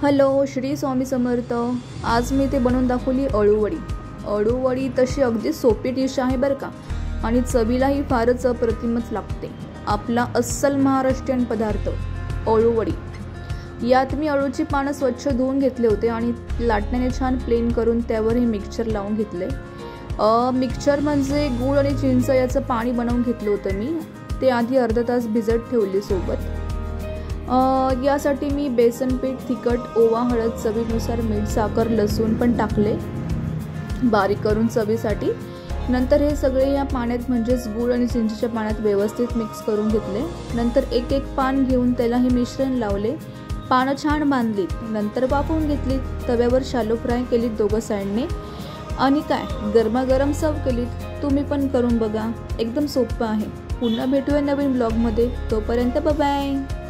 Hello, Shri Swami Samarth. आज मी ते बनवून दाखवली अळूवडी। अळूवडी तशी अगदी सोपी डिश आहे बरं का, आणि चवीलाही फारच अप्रतिमच लागते। आपला अस्सल महाराष्ट्रीयन पदार्थ अळूवडी। यात मी अळूची पानं स्वच्छ धुवून घेतले होते आणि लाटण्याने छान प्लेन करून त्यावर हे मिक्सचर लावून घेतले। मिक्सचर म्हणजे गूळ आणि चिंच याचं पाणी बनवून घेतलं होतं मी। ते आधी अर्धा तास भिजत ठेवले सोबत। यासाठी मी बेसन पीठ, तिखट, ओवा, हळद, चवीनुसार मीठ, साखर, लसूण पण टाकले बारीक करून चवीसाठी। नंतर हे सगळे या पाण्यात म्हणजेच गूळ आणि चिंचेच्या पाण्यात व्यवस्थित मिक्स करून घेतले। नंतर एक एक पान घेऊन त्याला हे मिश्रण लावले, पानं छान बांधली, नंतर वाफवून घेतली। तव्यावर शालो फ्राय केली दोघं साइडने आणि काय गरमागरम सर्व केली। तुम्ही पण करून बघा, एकदम सोपं आहे। पुन्हा भेटूया नवीन ब्लॉगमध्ये, तोपर्यंत बाय बाय।